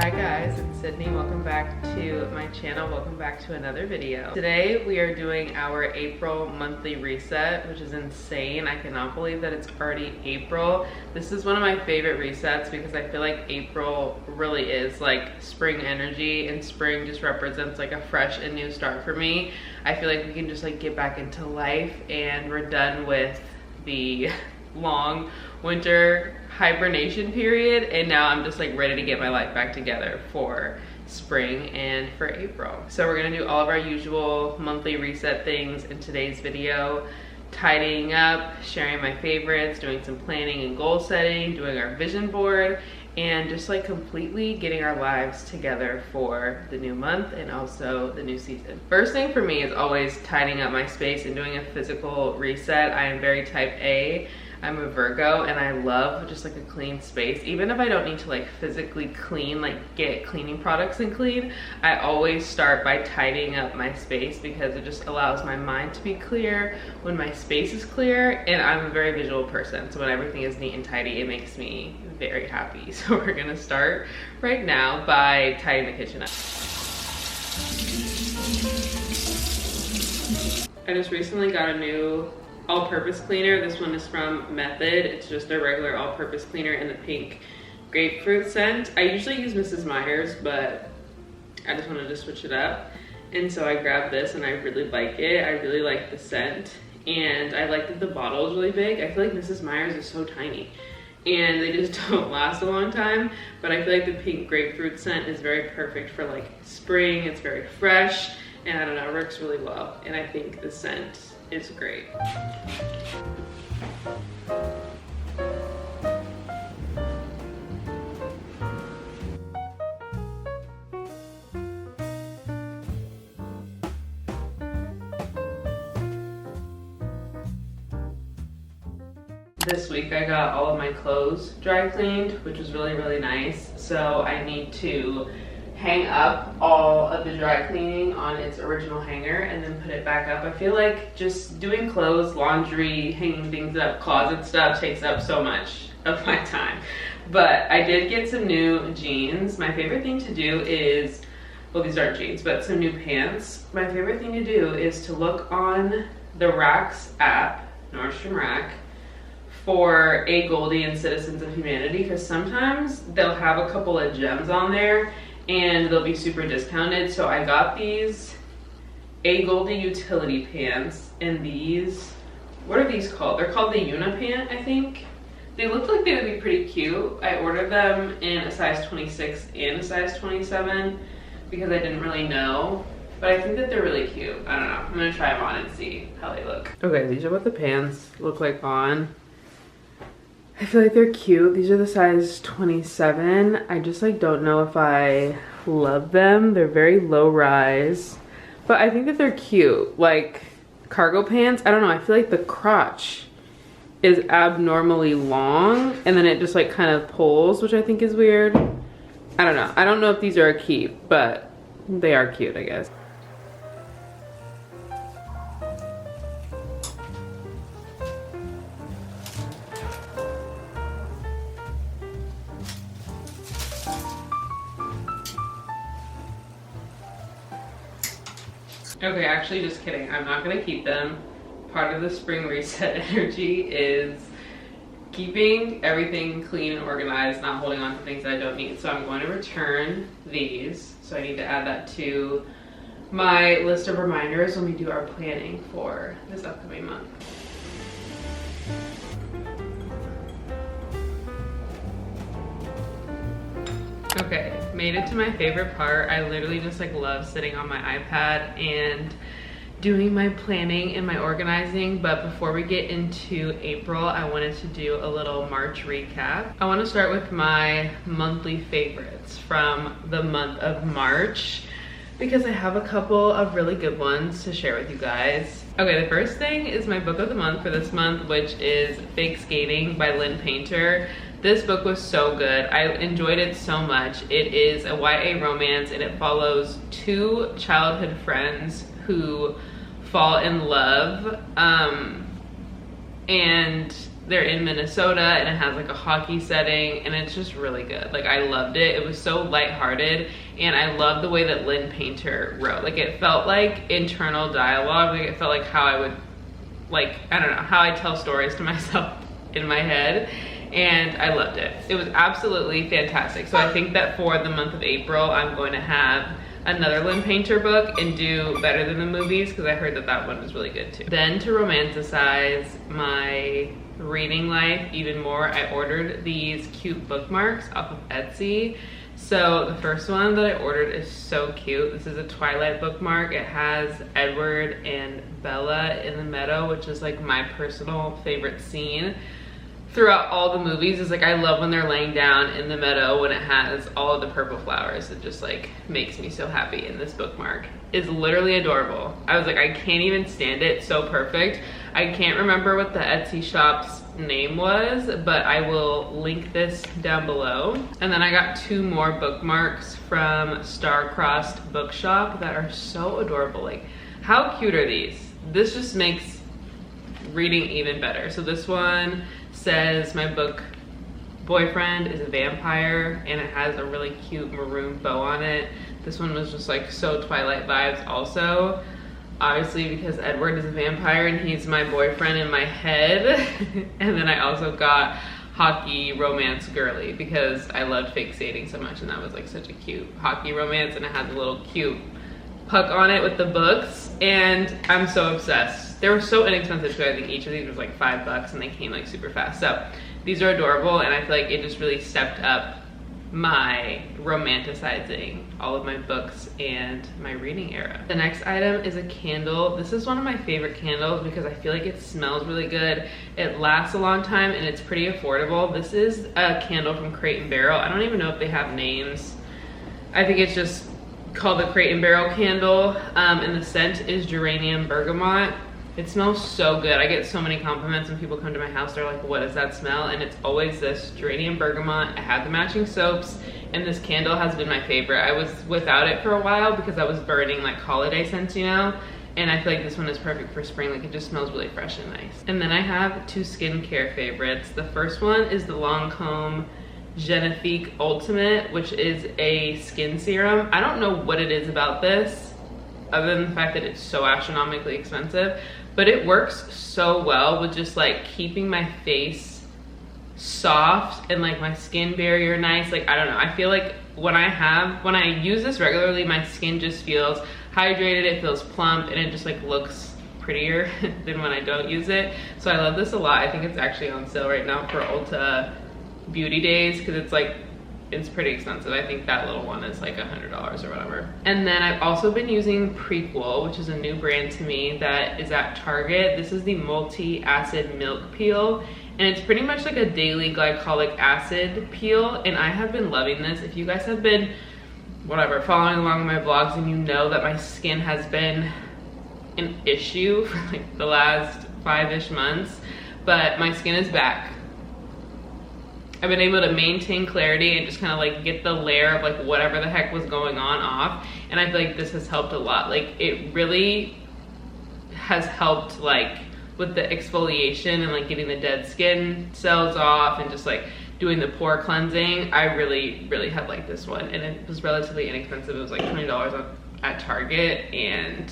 Hi guys, it's Sydney. Welcome back to my channel. Welcome back to another video. Today we are doing our April monthly reset, which is insane. I cannot believe that it's already April. This is one of my favorite resets because I feel like April really is like spring energy, and spring just represents like a fresh and new start for me. I feel like we can just like get back into life, and we're done with the long winter hibernation period, and now I'm just like ready to get my life back together for spring and for April. So we're gonna do all of our usual monthly reset things in today's video: tidying up, sharing my favorites, doing some planning and goal setting, doing our vision board, and just like completely getting our lives together for the new month and also the new season. First thing for me is always tidying up my space and doing a physical reset. I am very type A. I'm a Virgo, and I love just like a clean space. Even if I don't need to like physically clean, like get cleaning products and clean, I always start by tidying up my space because it just allows my mind to be clear when my space is clear. And I'm a very visual person, so when everything is neat and tidy, it makes me very happy. So we're gonna start right now by tidying the kitchen up. I just recently got a new all-purpose cleaner. This one is from Method. It's just a regular all-purpose cleaner in the pink grapefruit scent. I usually use Mrs. Meyer's, but I just wanted to switch it up, and so I grabbed this and I really like it. I really like the scent, and I like that the bottle is really big. I feel like Mrs. Meyer's is so tiny and they just don't last a long time, but I feel like the pink grapefruit scent is very perfect for like spring. It's very fresh, and I don't know, it works really well, and I think the scent is great. This week I got all of my clothes dry cleaned, which was really nice. So I need to hang up all of the dry cleaning on its original hanger and then put it back up. I feel like just doing clothes, laundry, hanging things up, closet stuff takes up so much of my time. But I did get some new jeans. My favorite thing to do is, well, these aren't jeans, but some new pants. My favorite thing to do is to look on the Racks app, Nordstrom Rack, for A. Goldie and Citizens of Humanity, because sometimes they'll have a couple of gems on there and they'll be super discounted. So I got these A. Goldie utility pants, and these, what are these called? They're called the Unipant, I think. They looked like they would be pretty cute. I ordered them in a size 26 and a size 27 because I didn't really know, but I think that they're really cute. I don't know, I'm gonna try them on and see how they look. Okay, these are what the pants look like on. I feel like they're cute. These are the size 27. I just like don't know if I love them. They're very low rise, but I think that they're cute. Like cargo pants, I don't know, I feel like the crotch is abnormally long and then it just like kind of pulls, which I think is weird. I don't know. I don't know if these are a keep, but they are cute, I guess. Okay, actually just kidding. I'm not gonna keep them. Part of the spring reset energy is keeping everything clean and organized, not holding on to things that I don't need. So I'm going to return these. So I need to add that to my list of reminders when we do our planning for this upcoming month. Okay, made it to my favorite part. I literally just like love sitting on my iPad and doing my planning and my organizing. But before we get into April, I wanted to do a little March recap. I want to start with my monthly favorites from the month of March because I have a couple of really good ones to share with you guys. Okay, the first thing is my book of the month for this month, which is Fake Skating by Lynn Painter. This book was so good. I enjoyed it so much. It is a YA romance, and it follows two childhood friends who fall in love. And they're in Minnesota and it has like a hockey setting and it's just really good. Like I loved it. It was so lighthearted and I love the way that Lynn Painter wrote. Like it felt like internal dialogue. Like it felt like how I would, like, I don't know, how I tell stories to myself in my head, and I loved it. It was absolutely fantastic. So I think that for the month of April, I'm going to have another Lynn Painter book and do Better Than the Movies, because I heard that that one was really good too. Then to romanticize my reading life even more, I ordered these cute bookmarks off of Etsy. So the first one that I ordered is so cute. This is a Twilight bookmark. It has Edward and Bella in the meadow, which is like my personal favorite scene throughout all the movies. Is like, I love when they're laying down in the meadow when it has all of the purple flowers. It just like makes me so happy. And this bookmark is literally adorable. I was like, I can't even stand it. So perfect. I can't remember what the Etsy shop's name was, but I will link this down below. And then I got 2 more bookmarks from Star-Crossed Bookshop that are so adorable. Like, how cute are these? This just makes reading even better. So this one says, my book boyfriend is a vampire, and it has a really cute maroon bow on it. This one was just like so Twilight vibes also. Obviously because Edward is a vampire and he's my boyfriend in my head. And then I also got hockey romance girly because I loved Fake Dating so much, and that was like such a cute hockey romance, and it had the little cute puck on it with the books, and I'm so obsessed. They were so inexpensive too. I think each of these was like $5 and they came like super fast. So these are adorable, and I feel like it just really stepped up my romanticizing all of my books and my reading era. The next item is a candle. This is one of my favorite candles because I feel like it smells really good. It lasts a long time and it's pretty affordable. This is a candle from Crate & Barrel. I don't even know if they have names. I think it's just called the Crate & Barrel candle, and the scent is geranium bergamot. It smells so good. I get so many compliments when people come to my house. They're like, what is that smell? And it's always this geranium bergamot. I have the matching soaps, and this candle has been my favorite. I was without it for a while because I was burning like holiday scents, you know? And I feel like this one is perfect for spring. Like, it just smells really fresh and nice. And then I have 2 skincare favorites. The first one is the Lancome Genifique Ultimate, which is a skin serum. I don't know what it is about this, other than the fact that it's so astronomically expensive, but it works so well with just like keeping my face soft and like my skin barrier nice. Like, I don't know, I feel like when I use this regularly, my skin just feels hydrated, it feels plump, and it just like looks prettier than when I don't use it. So I love this a lot. I think it's actually on sale right now for Ulta Beauty Days because it's like, it's pretty expensive. I think that little one is like $100 or whatever. And then I've also been using Prequel, which is a new brand to me that is at Target. This is the multi-acid milk peel, and it's pretty much like a daily glycolic acid peel, and I have been loving this. If you guys have been, whatever, following along my vlogs, and you know that my skin has been an issue for like the last 5-ish months, but my skin is back. I've been able to maintain clarity and just kind of like get the layer of like whatever the heck was going on off. And I feel like this has helped a lot. Like, it really has helped like with the exfoliation and like getting the dead skin cells off and just like doing the pore cleansing. I really, really have liked this one, and it was relatively inexpensive. It was like $20 at Target, and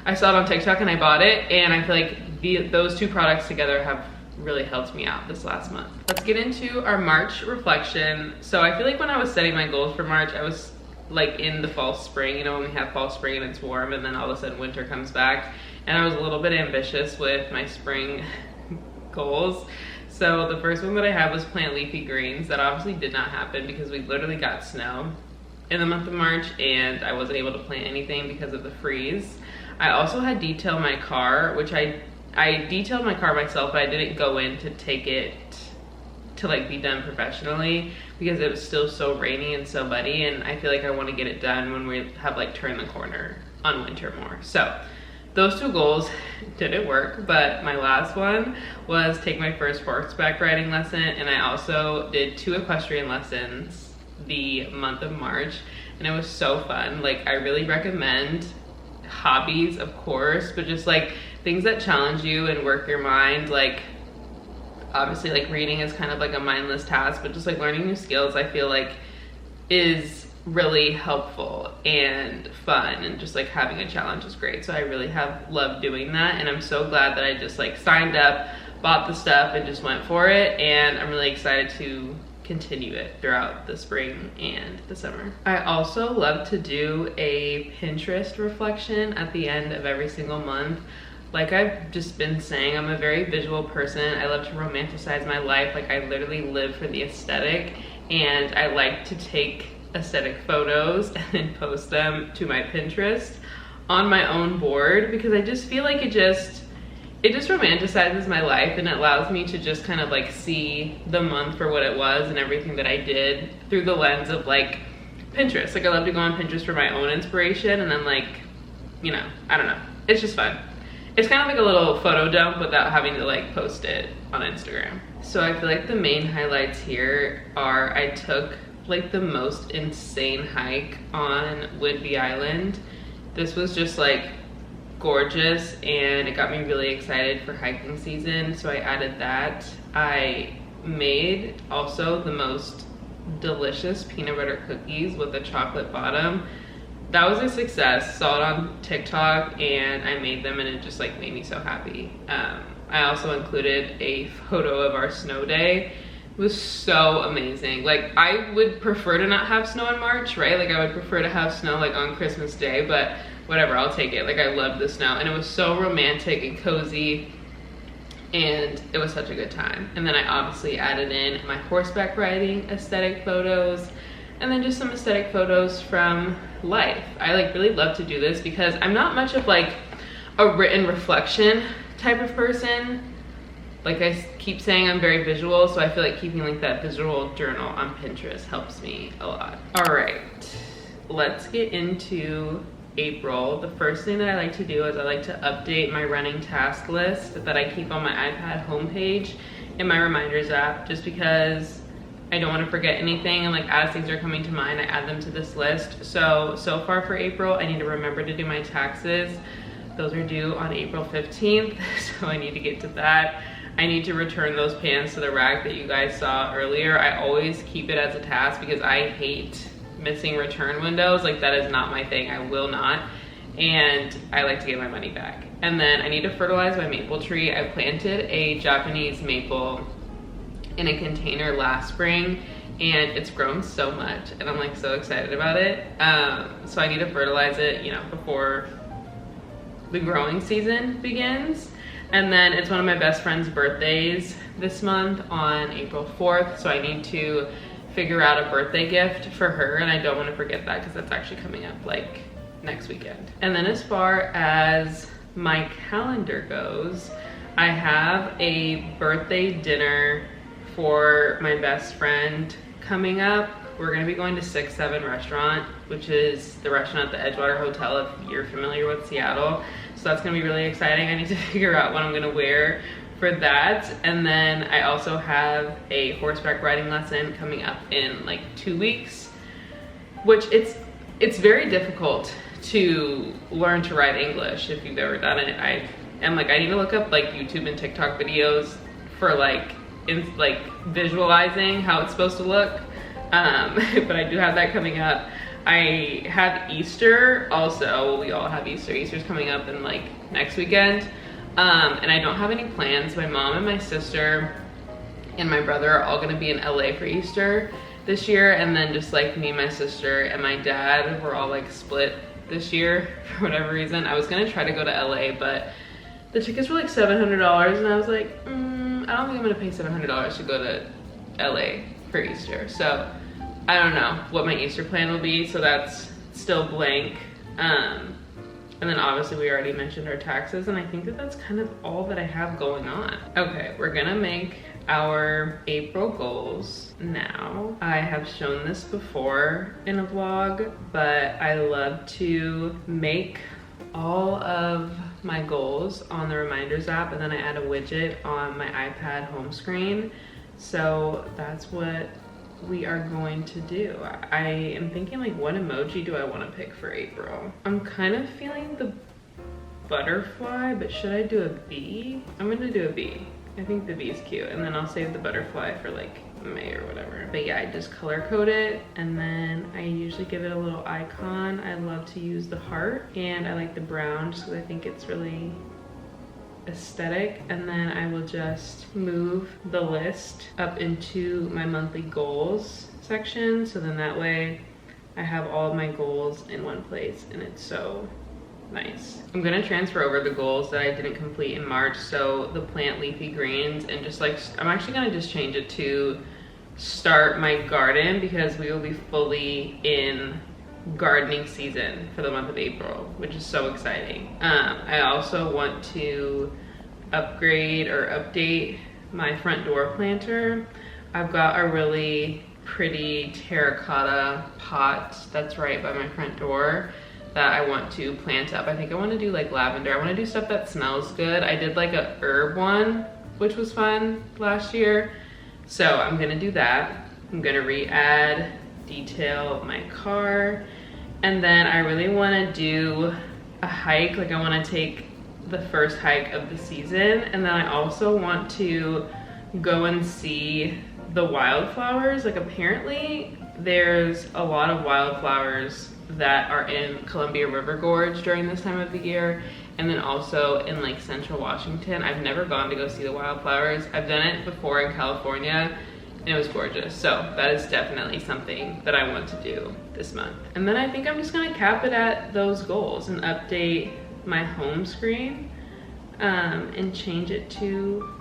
I saw it on TikTok and I bought it, and I feel like those 2 products together have really helped me out this last month. Let's get into our March reflection. So I feel like when I was setting my goals for March, I was like in the fall spring, you know, when we have fall spring and it's warm, and then all of a sudden winter comes back, and I was a little bit ambitious with my spring goals. So the first one that I had was plant leafy greens. That obviously did not happen because we literally got snow in the month of March and I wasn't able to plant anything because of the freeze. I also had detail my car, which I detailed my car myself, but I didn't go in to take it to like be done professionally because it was still so rainy and so muddy, and I feel like I want to get it done when we have like turned the corner on winter more. So those 2 goals didn't work, but my last one was take my first horseback riding lesson, and I also did 2 equestrian lessons the month of March, and it was so fun. Like, I really recommend hobbies, of course, but just like things that challenge you and work your mind. Like, Obviously, like reading is kind of like a mindless task, but just like learning new skills, I feel like is really helpful and fun, and just like having a challenge is great. So I really have loved doing that, and I'm so glad that I just like signed up, bought the stuff, and just went for it. And I'm really excited to continue it throughout the spring and the summer. I also love to do a Pinterest reflection at the end of every single month. Like I've just been saying, I'm a very visual person. I love to romanticize my life. Like I literally live for the aesthetic, and I like to take aesthetic photos and then post them to my Pinterest on my own board, because I just feel like it just romanticizes my life, and it allows me to just kind of like see the month for what it was and everything that I did through the lens of like Pinterest. Like I love to go on Pinterest for my own inspiration, and then like, you know, I don't know, it's just fun. It's kind of like a little photo dump without having to like post it on Instagram. So I feel like the main highlights here are I took like the most insane hike on Whidbey Island. This was just like gorgeous, and it got me really excited for hiking season, so I added that. I made also the most delicious peanut butter cookies with a chocolate bottom. That was a success. Saw it on TikTok and I made them, and it just like made me so happy. I also included a photo of our snow day. It was so amazing. Like I would prefer to not have snow in March, right? Like I would prefer to have snow like on Christmas Day, but whatever, I'll take it. Like I love the snow, and it was so romantic and cozy, and it was such a good time. And then I obviously added in my horseback riding aesthetic photos, and then just some aesthetic photos from life. I like really love to do this because I'm not much of like a written reflection type of person. Like I keep saying, I'm very visual, so I feel like keeping like that visual journal on Pinterest helps me a lot. All right, let's get into April. The first thing that I like to do is I like to update my running task list that I keep on my iPad homepage in my reminders app, just because I don't want to forget anything, and like as things are coming to mind, I add them to this list. So far for April, I need to remember to do my taxes. Those are due on April 15th, so I need to get to that. I need to return those pans to the rack that you guys saw earlier. I always keep it as a task because I hate missing return windows. Like that is not my thing. I will not. And I like to get my money back. And then I need to fertilize my maple tree. I planted a Japanese maple in a container last spring, and it's grown so much, and I'm like so excited about it. So I need to fertilize it, you know, before the growing season begins. And then it's one of my best friend's birthdays this month on April 4th, so I need to figure out a birthday gift for her, and I don't want to forget that because that's actually coming up like next weekend. And then as far as my calendar goes, I have a birthday dinner for my best friend coming up. We're gonna be going to 6-7 Restaurant, which is the restaurant at the Edgewater Hotel if you're familiar with Seattle. So that's gonna be really exciting. I need to figure out what I'm gonna wear for that. And then I also have a horseback riding lesson coming up in like 2 weeks, which it's very difficult to learn to ride English if you've ever done it. I need to look up like YouTube and TikTok videos for like visualizing how it's supposed to look. But I do have that coming up. I have Easter also. We all have Easter. Easter's coming up in like next weekend. And I don't have any plans. My mom and my sister and my brother are all gonna be in LA for Easter this year. And then just like me, my sister, and my dad, we're all like split this year for whatever reason. I was gonna try to go to LA, but the tickets were like $700, and I was like, I don't think I'm gonna pay $700 to go to LA for Easter. So I don't know what my Easter plan will be, so that's still blank. And then obviously we already mentioned our taxes, and I think that that's kind of all that I have going on. Okay, we're gonna make our April goals now. I have shown this before in a vlog, but I love to make all of my goals on the reminders app, and then I add a widget on my iPad home screen. So that's what we are going to do. I am thinking like, what emoji do I want to pick for April? I'm kind of feeling the butterfly, but should I do a bee? I'm gonna do a bee. I think the V is cute, and then I'll save the butterfly for like May or whatever. But yeah, I just color code it, and then I usually give it a little icon. I love to use the heart, and I like the brown just because I think it's really aesthetic. And then I will just move the list up into my monthly goals section, so then that way I have all of my goals in one place, and it's so nice. I'm gonna transfer over the goals that I didn't complete in March, so the plant leafy greens, and just like, I'm actually gonna just change it to start my garden, because we will be fully in gardening season for the month of April, which is so exciting. I also want to upgrade or update my front door planter. I've got a really pretty terracotta pot that's right by my front door that I want to plant up. I think I want to do like lavender. I want to do stuff that smells good. I did like a herb one, which was fun last year. So I'm gonna do that. I'm gonna re-add detail my car. And then I really want to do a hike. Like I want to take the first hike of the season. And then I also want to go and see the wildflowers. Like apparently there's a lot of wildflowers that are in Columbia River Gorge during this time of the year, and then also in like central Washington. I've never gone to go see the wildflowers. I've done it before in California and it was gorgeous. So that is definitely something that I want to do this month. And then I think I'm just gonna cap it at those goals and update my home screen and change it to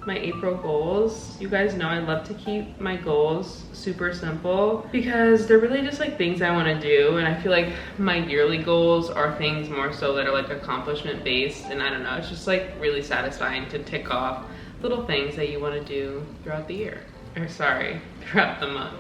my April goals. You guys know I love to keep my goals super simple because they're really just like things I want to do, and I feel like my yearly goals are things more so that are like accomplishment based, and I don't know, it's just like really satisfying to tick off little things that you want to do throughout the year, or sorry, throughout the month.